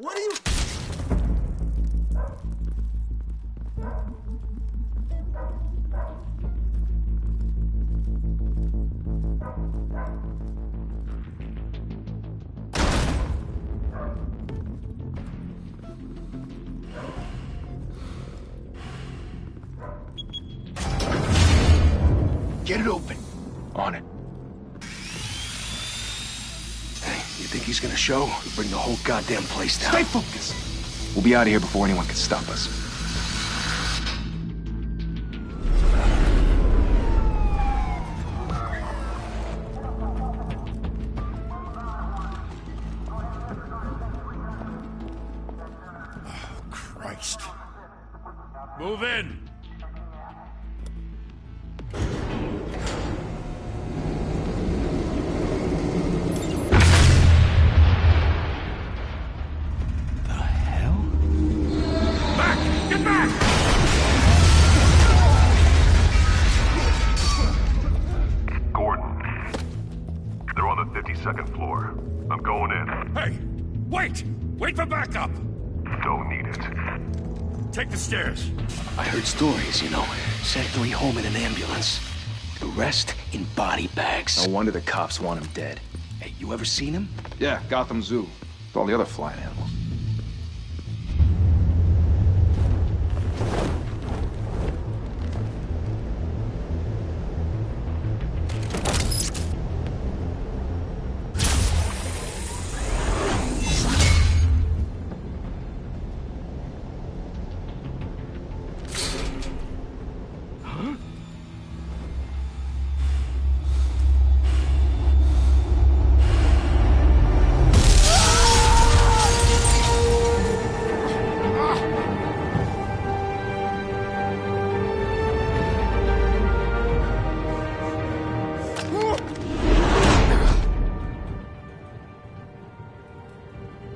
What are you... Get it open. On it. Hey, you think he's gonna show? We'll bring the whole goddamn place down. Stay focused. We'll be out of here before anyone can stop us. Oh, Christ. Move in. Second floor. I'm going in. Hey! Wait! Wait for backup! Don't need it. Take the stairs. I heard stories, you know. Sent 3 home in an ambulance. The rest in body bags. No wonder the cops want him dead. Hey, you ever seen him? Yeah, Gotham Zoo. With all the other flying animals.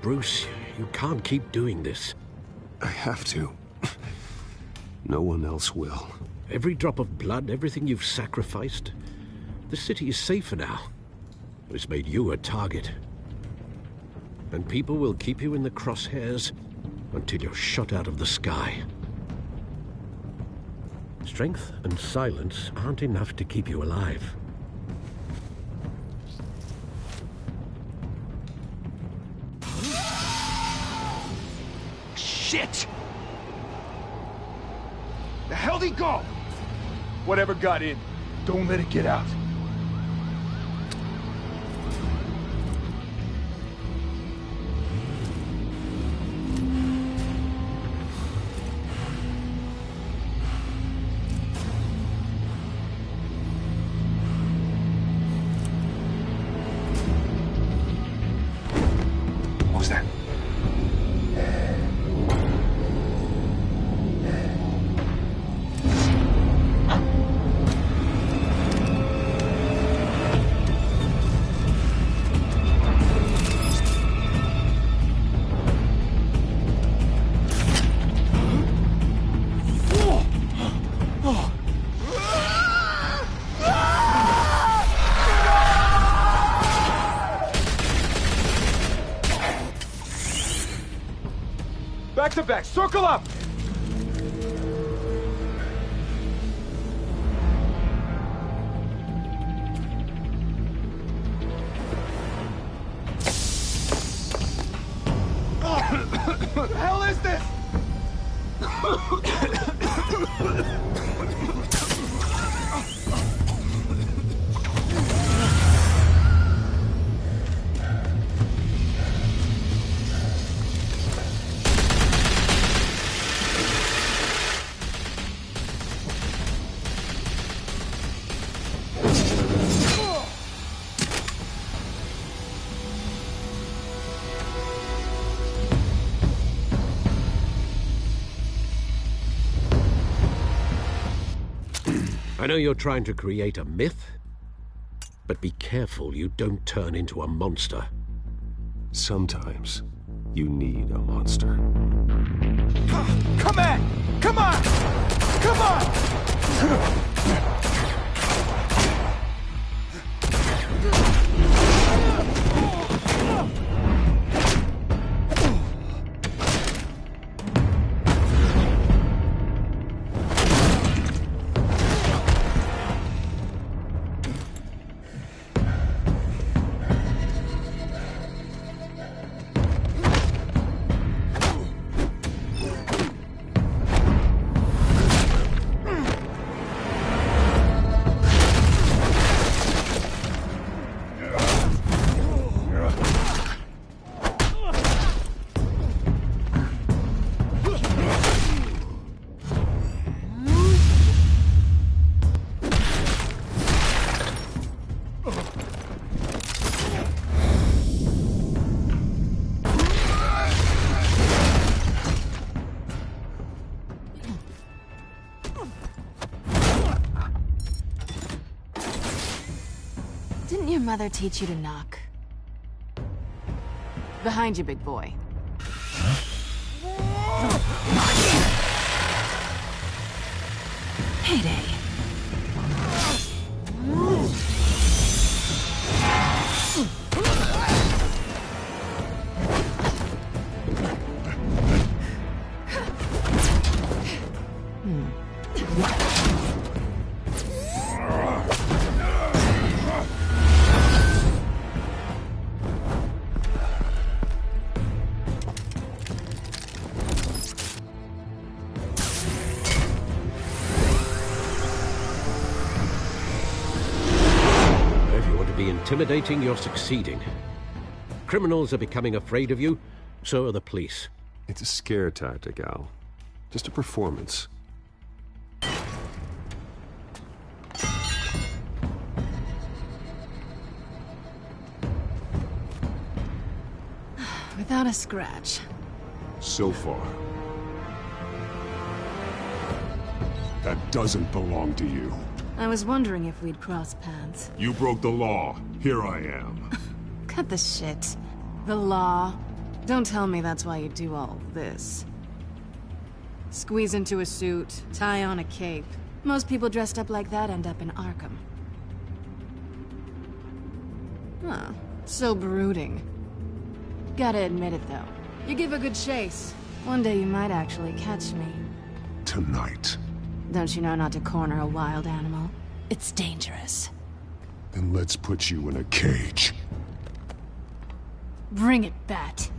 Bruce, you can't keep doing this. I have to. No one else will. Every drop of blood, everything you've sacrificed. The city is safer now. It's made you a target. And people will keep you in the crosshairs until you're shot out of the sky. Strength and silence aren't enough to keep you alive. Shit! The hell'd he go? Whatever got in, don't let it get out. What was that? Back to back, circle up! What the hell is this? I know you're trying to create a myth, but be careful you don't turn into a monster. Sometimes you need a monster. Come on! Come on! Come on! Didn't your mother teach you to knock? Behind you, big boy. Payday. Intimidating, you're succeeding. Criminals are becoming afraid of you, so are the police. It's a scare tactic, Al. Just a performance. Without a scratch. So far. That doesn't belong to you. I was wondering if we'd cross paths. You broke the law. Here I am. Cut the shit. The law. Don't tell me that's why you do all this. Squeeze into a suit, tie on a cape. Most people dressed up like that end up in Arkham. Huh. So brooding. Gotta admit it, though. You give a good chase. One day you might actually catch me. Tonight. Don't you know not to corner a wild animal? It's dangerous. Then let's put you in a cage. Bring it, Bat.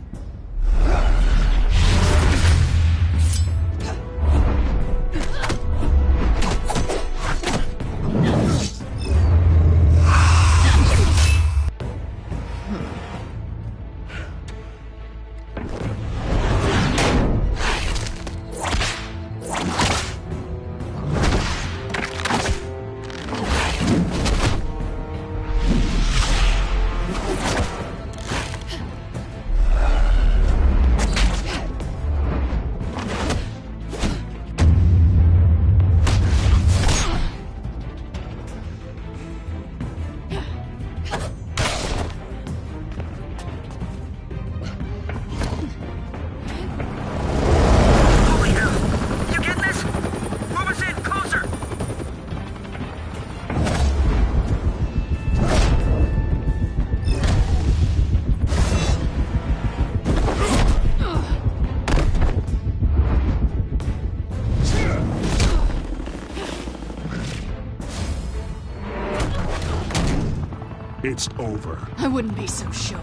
It's over. I wouldn't be so sure.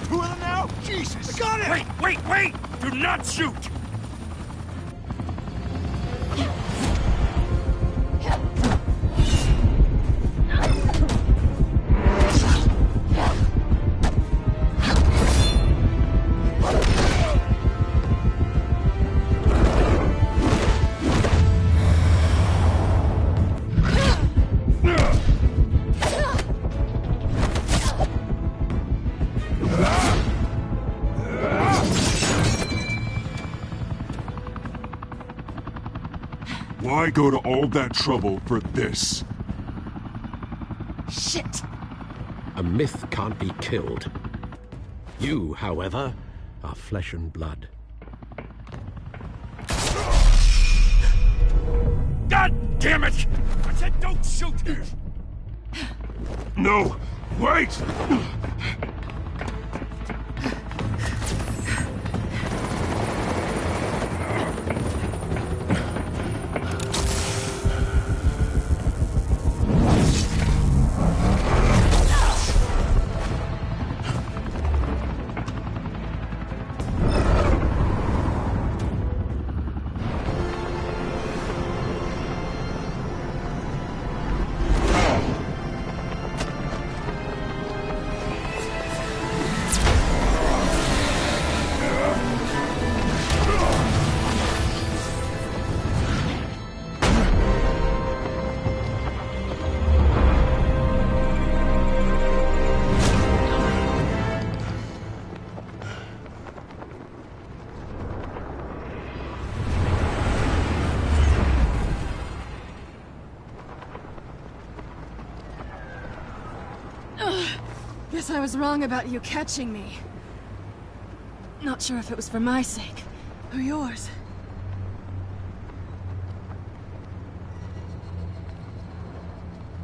Who are them now? Jesus! I got it! Wait! Do not shoot! Why go to all that trouble for this? Shit! A myth can't be killed. You, however, are flesh and blood. God damn it! I said don't shoot! No! Wait! Guess I was wrong about you catching me. Not sure if it was for my sake, or yours.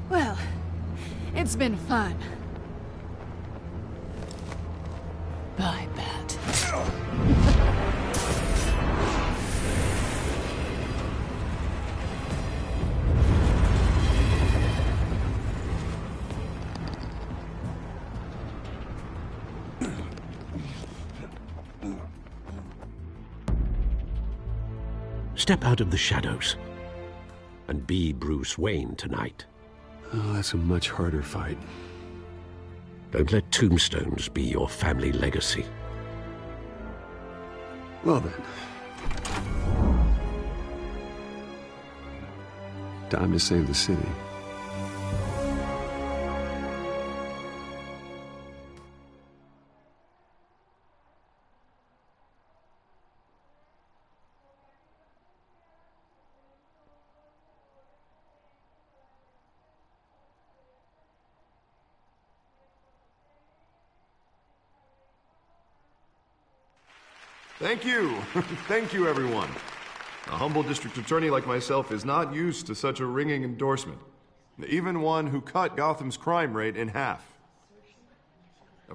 Well, it's been fun. Bye, Bat. Step out of the shadows and be Bruce Wayne tonight. Oh, that's a much harder fight. Don't let tombstones be your family legacy. Well then. Time to save the city. Thank you. Thank you, everyone. A humble district attorney like myself is not used to such a ringing endorsement. Even one who cut Gotham's crime rate in half.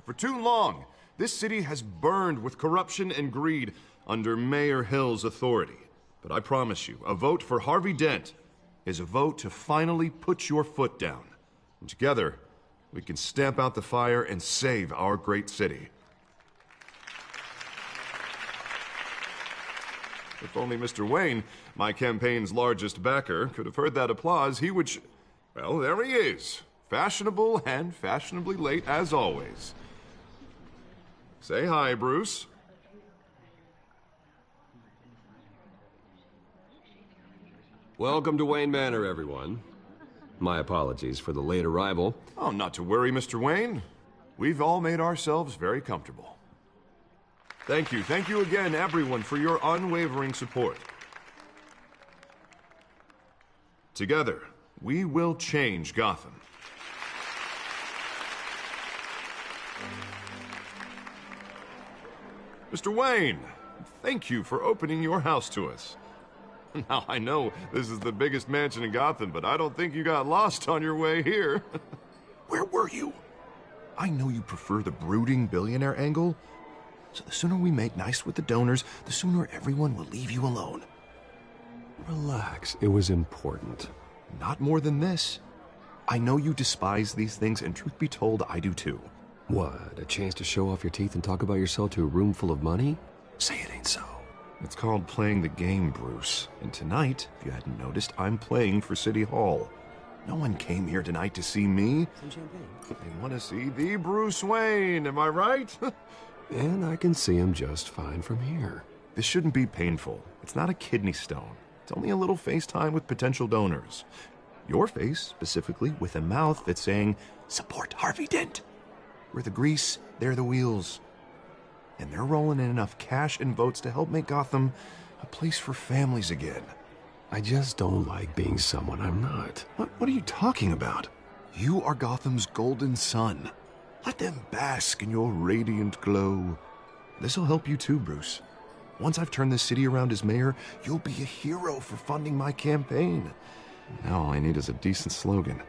For too long, this city has burned with corruption and greed under Mayor Hill's authority. But I promise you, a vote for Harvey Dent is a vote to finally put your foot down. And together, we can stamp out the fire and save our great city. If only Mr. Wayne, my campaign's largest backer, could have heard that applause, he would well, there he is. Fashionable and fashionably late as always. Say hi, Bruce. Welcome to Wayne Manor, everyone. My apologies for the late arrival. Oh, not to worry, Mr. Wayne. We've all made ourselves very comfortable. Thank you again, everyone, for your unwavering support. Together, we will change Gotham. Mr. Wayne, thank you for opening your house to us. Now, I know this is the biggest mansion in Gotham, but I don't think you got lost on your way here. Where were you? I know you prefer the brooding billionaire angle, so the sooner we make nice with the donors, the sooner everyone will leave you alone. Relax, it was important. Not more than this. I know you despise these things, and truth be told, I do too. What, a chance to show off your teeth and talk about yourself to a room full of money? Say it ain't so. It's called playing the game, Bruce. And tonight, if you hadn't noticed, I'm playing for City Hall. No one came here tonight to see me. Some champagne. They want to see the Bruce Wayne, am I right? And I can see him just fine from here. This shouldn't be painful. It's not a kidney stone. It's only a little FaceTime with potential donors. Your face, specifically, with a mouth that's saying, support Harvey Dent. We're the grease, they're the wheels. And they're rolling in enough cash and votes to help make Gotham a place for families again. I just don't like being someone I'm not. What are you talking about? You are Gotham's golden sun. Let them bask in your radiant glow. This'll help you too, Bruce. Once I've turned this city around as mayor, you'll be a hero for funding my campaign. Now all I need is a decent slogan.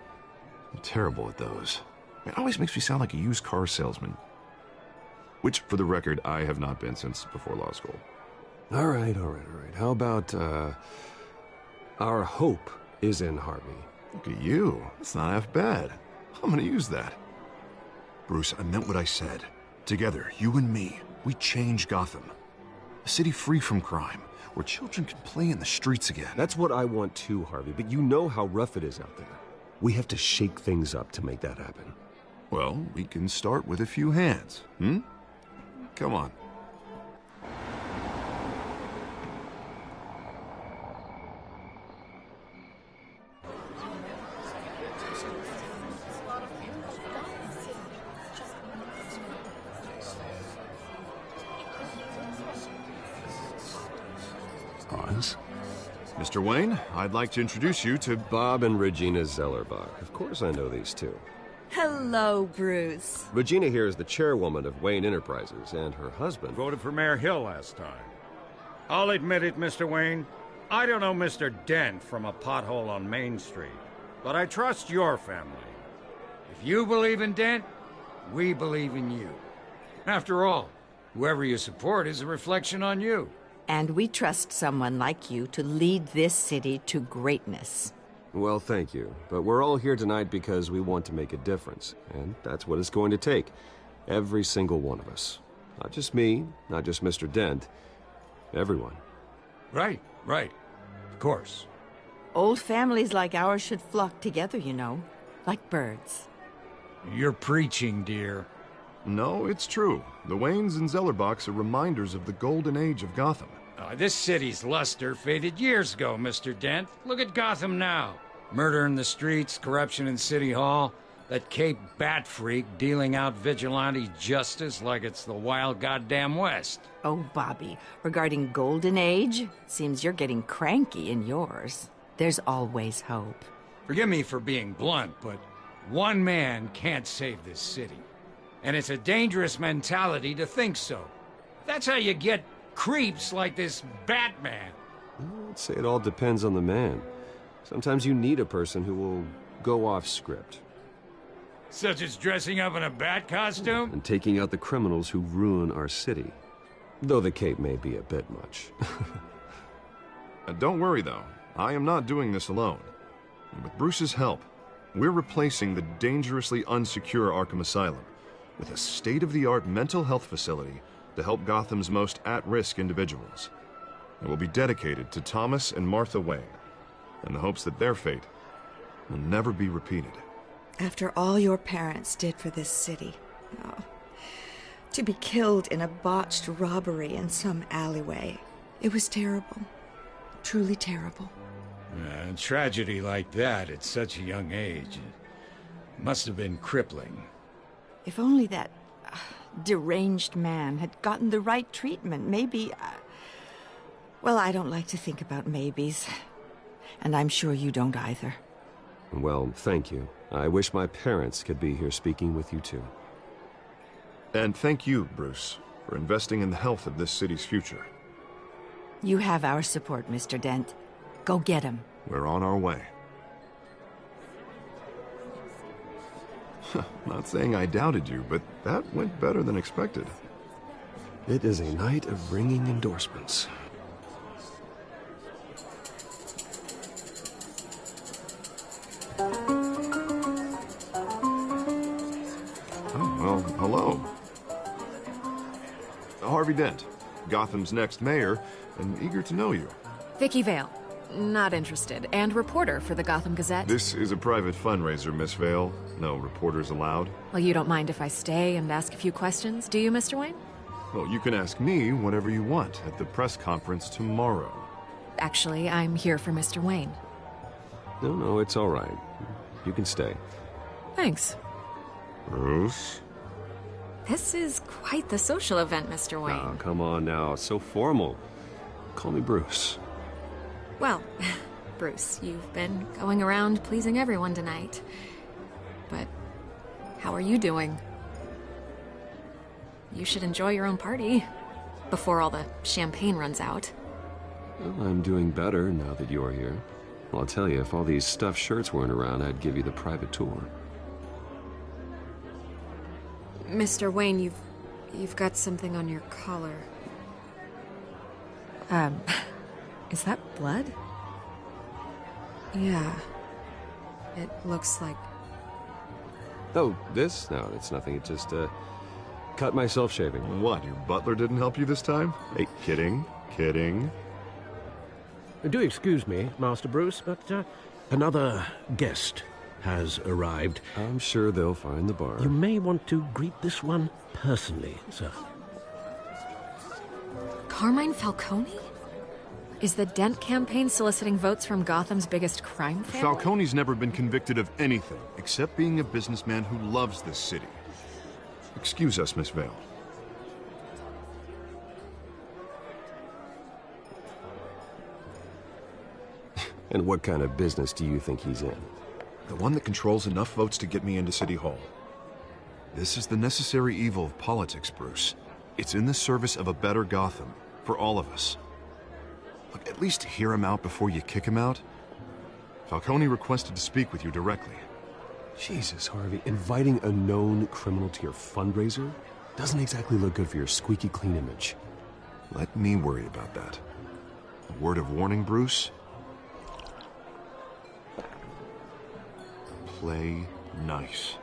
I'm terrible at those. It always makes me sound like a used car salesman. Which, for the record, I have not been since before law school. All right. How about, our hope is in Harvey? Look at you. That's not half bad. I'm gonna use that. Bruce, I meant what I said. Together, you and me, we change Gotham. A city free from crime, where children can play in the streets again. That's what I want too, Harvey, but you know how rough it is out there. We have to shake things up to make that happen. Well, we can start with a few hands, Come on. Oz? Mr. Wayne, I'd like to introduce you to Bob and Regina Zellerbach. Of course I know these two. Hello, Bruce. Regina here is the chairwoman of Wayne Enterprises, and her husband... Voted for Mayor Hill last time. I'll admit it, Mr. Wayne. I don't know Mr. Dent from a pothole on Main Street, but I trust your family. If you believe in Dent, we believe in you. After all, whoever you support is a reflection on you. And we trust someone like you to lead this city to greatness. Well, thank you. But we're all here tonight because we want to make a difference. And that's what it's going to take. Every single one of us. Not just me, not just Mr. Dent. Everyone. Right. Of course. Old families like ours should flock together, you know. Like birds. You're preaching, dear. No, it's true. The Waynes and Zellerbachs are reminders of the golden age of Gotham. This city's luster faded years ago, Mr. Dent. Look at Gotham now. Murder in the streets, corruption in City Hall, that Cape Bat freak dealing out vigilante justice like it's the wild goddamn West. Oh, Bobby, regarding Golden Age, seems you're getting cranky in yours. There's always hope. Forgive me for being blunt, but one man can't save this city. And it's a dangerous mentality to think so. That's how you get creeps like this Batman. I'd say it all depends on the man. Sometimes you need a person who will go off script. Such as dressing up in a bat costume? And taking out the criminals who ruin our city. Though the cape may be a bit much. Don't worry, though. I am not doing this alone. With Bruce's help, we're replacing the dangerously unsecure Arkham Asylum with a state-of-the-art mental health facility to help Gotham's most at-risk individuals. It will be dedicated to Thomas and Martha Wayne, in the hopes that their fate will never be repeated. After all your parents did for this city, to be killed in a botched robbery in some alleyway, it was terrible. Truly terrible. A tragedy like that at such a young age must have been crippling. If only that deranged man had gotten the right treatment, maybe... Well, I don't like to think about maybes. And I'm sure you don't either. Well, thank you. I wish my parents could be here speaking with you too. And thank you, Bruce, for investing in the health of this city's future. You have our support, Mr. Dent. Go get him. We're on our way. Not saying I doubted you, but that went better than expected. It is a night of ringing endorsements. Well, hello. Harvey Dent, Gotham's next mayor, and eager to know you. Vicky Vale. Not interested. And reporter for the Gotham Gazette. This is a private fundraiser, Miss Vale. No reporters allowed. Well, you don't mind if I stay and ask a few questions, do you, Mr. Wayne? Well, you can ask me whatever you want at the press conference tomorrow. Actually, I'm here for Mr. Wayne. No, it's all right. You can stay. Thanks. Bruce? This is quite the social event, Mr. Wayne. Oh, come on now. It's so formal. Call me Bruce. Well, Bruce, you've been going around pleasing everyone tonight. But how are you doing? You should enjoy your own party before all the champagne runs out. Well, I'm doing better now that you're here. Well, I'll tell you, if all these stuffed shirts weren't around, I'd give you the private tour. Mr. Wayne, you've got something on your collar. Is that blood? Yeah. It looks like... Oh, this? No, it's nothing. It just, cut myself shaving. What, your butler didn't help you this time? Hey, kidding. Do excuse me, Master Bruce, but another guest has arrived. I'm sure they'll find the bar. You may want to greet this one personally, sir. Carmine Falcone? Is the Dent campaign soliciting votes from Gotham's biggest crime family? Falcone's never been convicted of anything, except being a businessman who loves this city. Excuse us, Miss Vale. And what kind of business do you think he's in? The one that controls enough votes to get me into City Hall. This is the necessary evil of politics, Bruce. It's in the service of a better Gotham, for all of us. Look, at least hear him out before you kick him out. Falcone requested to speak with you directly. Jesus, Harvey, inviting a known criminal to your fundraiser doesn't exactly look good for your squeaky clean image. Let me worry about that. A word of warning, Bruce? Play nice.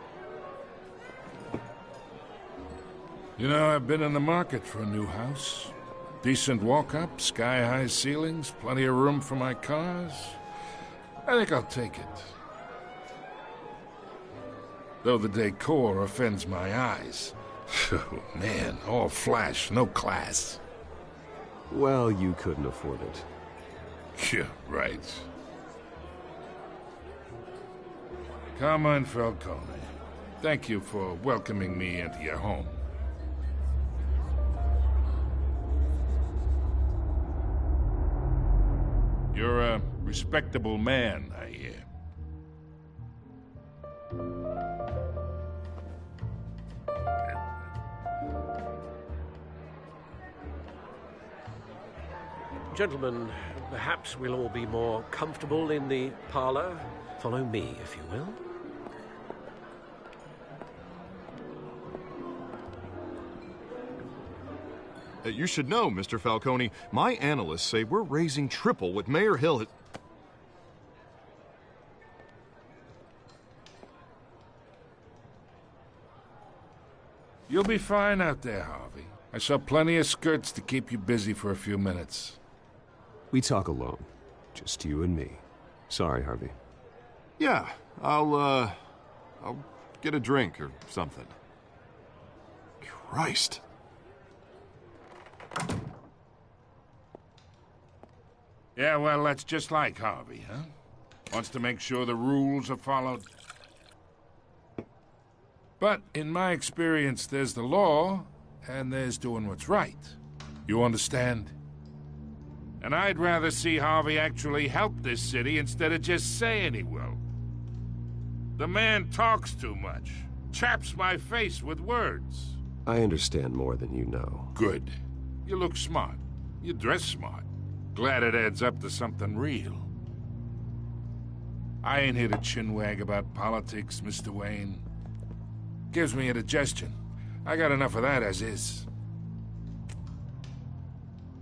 You know, I've been in the market for a new house. Decent walk-up, sky-high ceilings, plenty of room for my cars. I think I'll take it. Though the decor offends my eyes. Oh, man, all flash, no class. Well, you couldn't afford it. Yeah, right. Carmine Falcone, thank you for welcoming me into your home. You're a respectable man, I hear. Gentlemen, perhaps we'll all be more comfortable in the parlor. Follow me, if you will. You should know, Mr. Falcone, my analysts say we're raising triple what Mayor Hill has... You'll be fine out there, Harvey. I saw plenty of skirts to keep you busy for a few minutes. We talk alone. Just you and me. Sorry, Harvey. Yeah, I'll get a drink or something. Christ. Yeah, well, that's just like Harvey, huh? Wants to make sure the rules are followed. But in my experience, there's the law, and there's doing what's right. You understand? And I'd rather see Harvey actually help this city instead of just saying he will. The man talks too much. Chaps my face with words. I understand more than you know. Good. You look smart. You dress smart. Glad it adds up to something real. I ain't here to chinwag about politics, Mr. Wayne. Gives me indigestion. I got enough of that as is.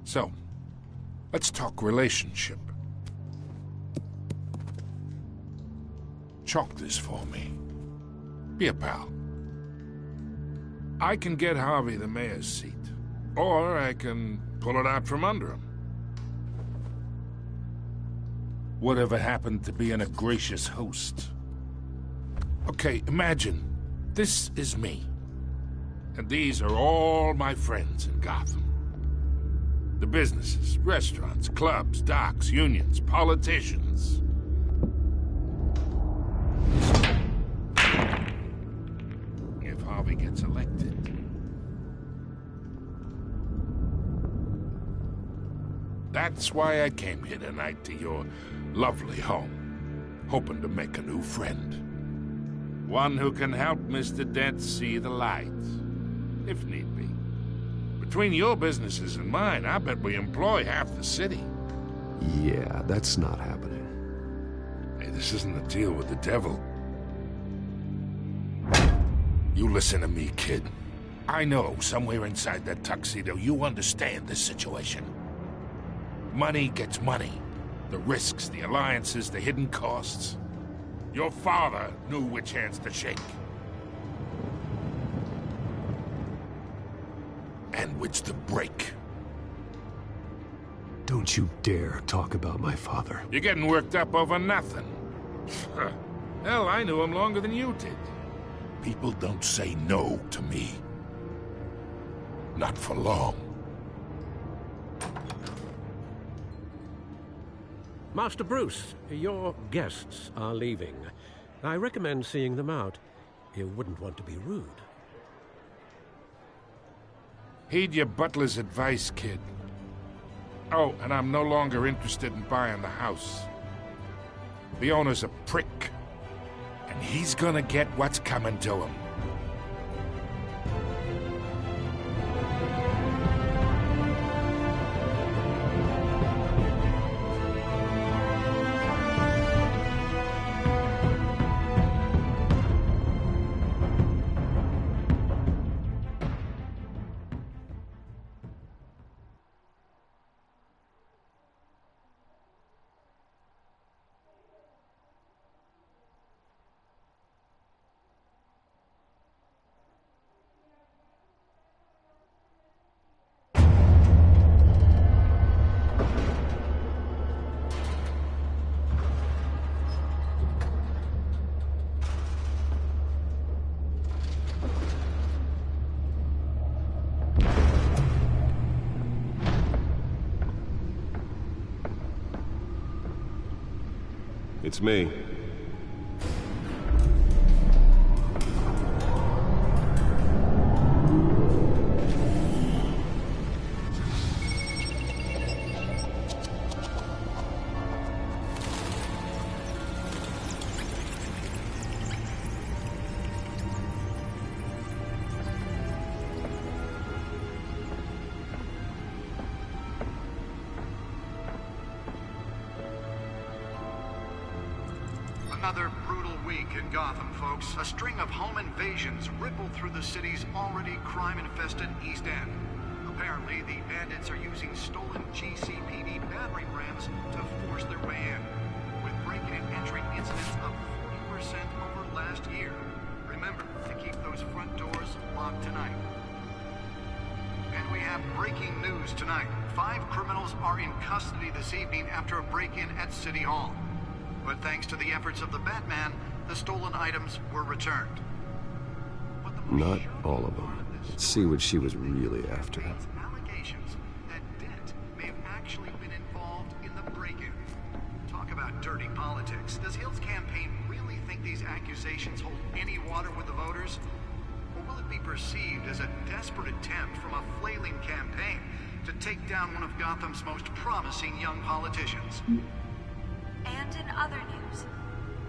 So, let's talk relationship. Chalk this for me. Be a pal. I can get Harvey the mayor's seat, or I can pull it out from under him. Whatever happened to being a gracious host? Okay, imagine this is me, and these are all my friends in Gotham. The businesses, restaurants, clubs, docks, unions, politicians. If Harvey gets elected. That's why I came here tonight to your lovely home, hoping to make a new friend. One who can help Mr. Dent see the light, if need be. Between your businesses and mine, I bet we employ half the city. Yeah, that's not happening. Hey, this isn't a deal with the devil. You listen to me, kid. I know somewhere inside that tuxedo you understand this situation. Money gets money. The risks, the alliances, the hidden costs. Your father knew which hands to shake. And which to break. Don't you dare talk about my father. You're getting worked up over nothing. Hell, I knew him longer than you did. People don't say no to me. Not for long. Master Bruce, your guests are leaving. I recommend seeing them out. You wouldn't want to be rude. Heed your butler's advice, kid. Oh, and I'm no longer interested in buying the house. The owner's a prick. And he's gonna get what's coming to him. It's me. Another brutal week in Gotham, folks. A string of home invasions rippled through the city's already crime-infested East End. Apparently, the bandits are using stolen GCPD battering rams to force their way in, with break-in and entry incidents up 40% over last year. Remember to keep those front doors locked tonight. And we have breaking news tonight. 5 criminals are in custody this evening after a break-in at City Hall. But thanks to the efforts of the Batman, the stolen items were returned. Not all of them. Let's see what she was really after. Allegations that Dent may have actually been involved in the break-in. Talk about dirty politics. Does Hill's campaign really think these accusations hold any water with the voters? Or will it be perceived as a desperate attempt from a flailing campaign to take down one of Gotham's most promising young politicians? And in other news,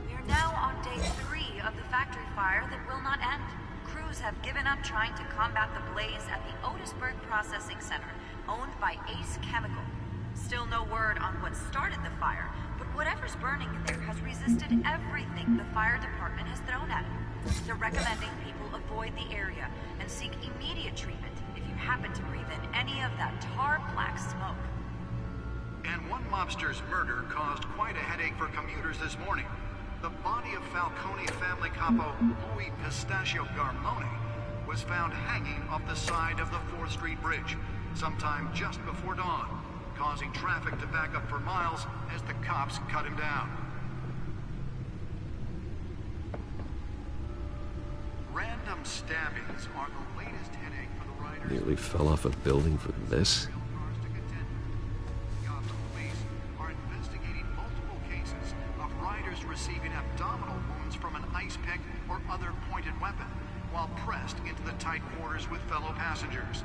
we are now on day 3 of the factory fire that will not end. Crews have given up trying to combat the blaze at the Otisburg Processing Center, owned by Ace Chemical. Still no word on what started the fire, but whatever's burning in there has resisted everything the fire department has thrown at it. They're recommending people avoid the area and seek immediate treatment if you happen to breathe in any of that tar-black smoke. And one mobster's murder caused quite a headache for commuters this morning. The body of Falcone family capo Louis Pistachio Garmone was found hanging off the side of the 4th Street Bridge sometime just before dawn, causing traffic to back up for miles as the cops cut him down. Random stabbings are the latest headache for the riders. Nearly fell off a building for this? Receiving abdominal wounds from an ice pick or other pointed weapon while pressed into the tight quarters with fellow passengers.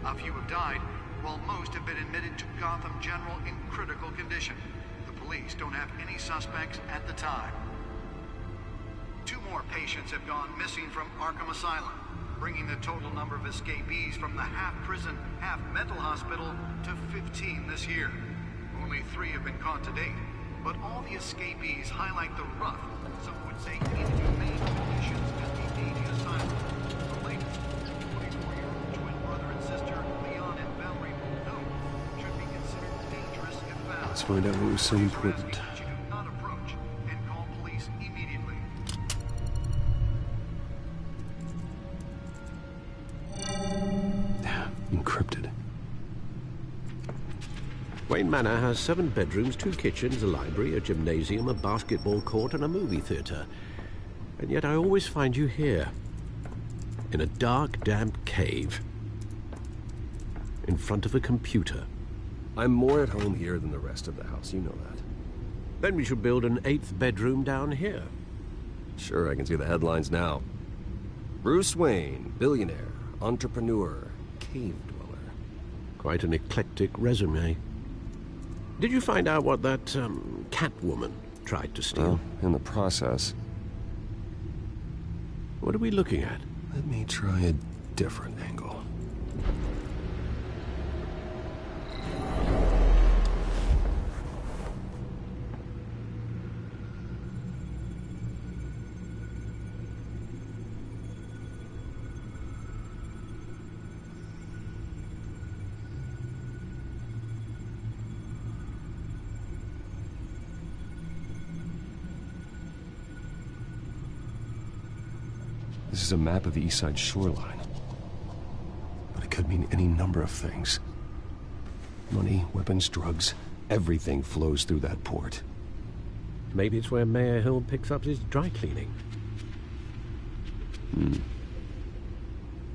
A few have died, while most have been admitted to Gotham General in critical condition. The police don't have any suspects at the time. 2 more patients have gone missing from Arkham Asylum, bringing the total number of escapees from the half-prison, half-mental hospital to 15 this year. Only 3 have been caught to date. But all the escapees highlight the rough, some would say inhumane conditions at the Navy Asylum. The latest, 24-year-old twin brother and sister, Leon and Valerie Muldoon, should be considered dangerous if found. Let's find out what was so important. You do not approach and call police immediately. Encrypted. Wayne Manor has 7 bedrooms, 2 kitchens, a library, a gymnasium, a basketball court, and a movie theater. And yet I always find you here, in a dark, damp cave, in front of a computer. I'm more at home here than the rest of the house, you know that. Then we should build an 8th bedroom down here. Sure, I can see the headlines now. Bruce Wayne, billionaire, entrepreneur, cave dweller. Quite an eclectic resume. Did you find out what that, Catwoman tried to steal? Well, in the process. What are we looking at? Let me try a different angle. This is a map of the East Side shoreline. But it could mean any number of things. Money, weapons, drugs, everything flows through that port. Maybe it's where Mayor Hill picks up his dry cleaning.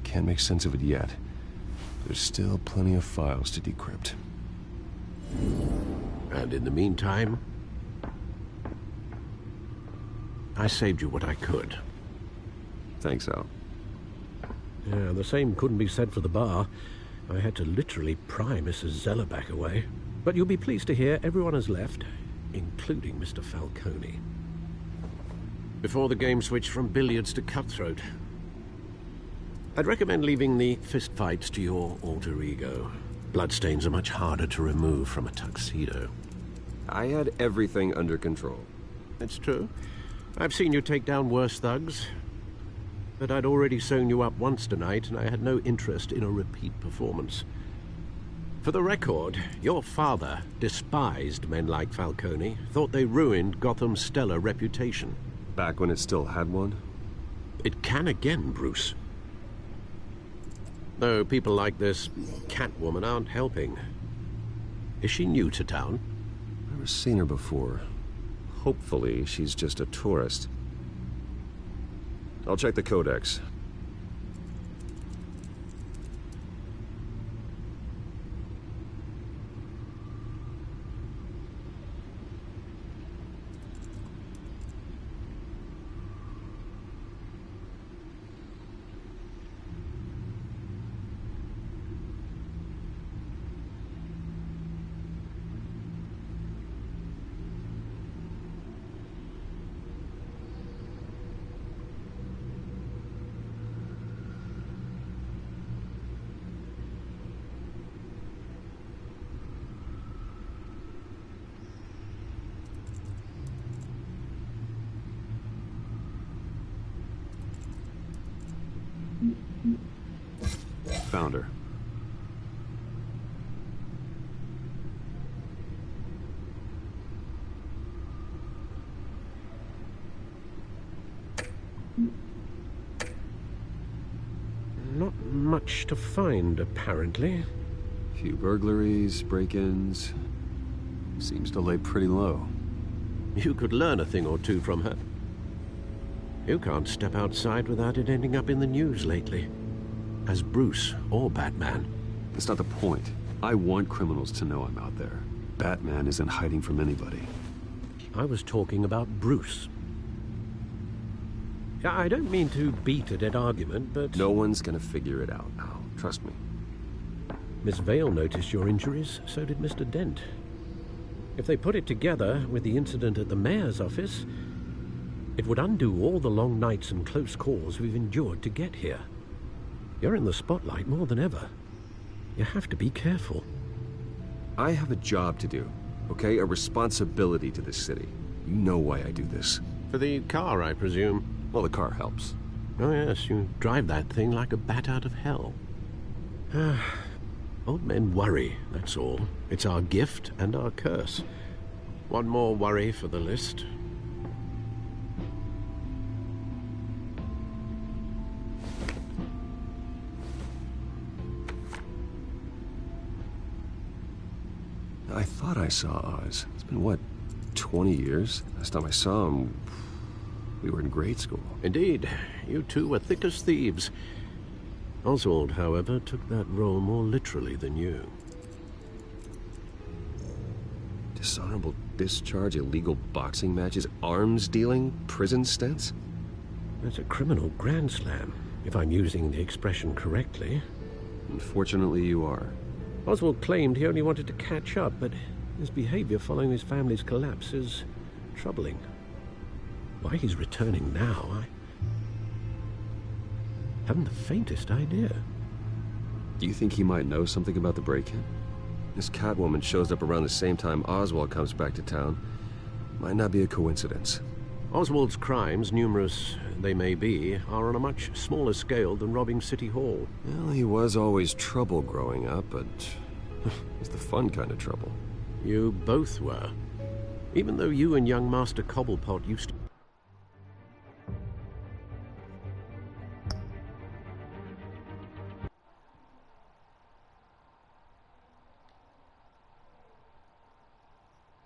Can't make sense of it yet. There's still plenty of files to decrypt. And in the meantime... I saved you what I could. Thanks, Al. Yeah, the same couldn't be said for the bar. I had to literally pry Mrs. Zeller back away. But you'll be pleased to hear everyone has left, including Mr. Falcone. Before the game switched from billiards to cutthroat. I'd recommend leaving the fistfights to your alter ego. Bloodstains are much harder to remove from a tuxedo. I had everything under control. It's true. I've seen you take down worse thugs. But I'd already sewn you up once tonight, and I had no interest in a repeat performance. For the record, your father despised men like Falcone, thought they ruined Gotham's stellar reputation. Back when it still had one? It can again, Bruce. Though people like this Catwoman aren't helping. Is she new to town? Never seen her before. Hopefully, she's just a tourist. I'll check the codex. Found her. Not much to find, apparently. Few burglaries, break-ins. Seems to lay pretty low. You could learn a thing or two from her. You can't step outside without it ending up in the news lately. As Bruce or Batman. That's not the point. I want criminals to know I'm out there. Batman isn't hiding from anybody. I was talking about Bruce. I don't mean to beat a dead argument, but... No one's gonna figure it out now. Trust me. Miss Vale noticed your injuries, so did Mr. Dent. If they put it together with the incident at the mayor's office, it would undo all the long nights and close calls we've endured to get here. You're in the spotlight more than ever. You have to be careful. I have a job to do, okay? A responsibility to this city. You know why I do this. For the car, I presume. Well, the car helps. Oh yes, you drive that thing like a bat out of hell. Old men worry, that's all. It's our gift and our curse. One more worry for the list. I thought I saw Oz. It's been, what, 20 years? Last time I saw him, we were in grade school. Indeed. You two were thick as thieves. Oswald, however, took that role more literally than you. Dishonorable discharge, illegal boxing matches, arms dealing, prison stints? That's a criminal grand slam, if I'm using the expression correctly. Unfortunately, you are. Oswald claimed he only wanted to catch up, but his behavior following his family's collapse is troubling. Why he's returning now, I haven't the faintest idea. Do you think he might know something about the break-in? This Catwoman shows up around the same time Oswald comes back to town. Might not be a coincidence. Oswald's crimes, numerous they may be, are on a much smaller scale than robbing City Hall. Well, he was always trouble growing up, but it's the fun kind of trouble. You both were. Even though you and young Master Cobblepot used to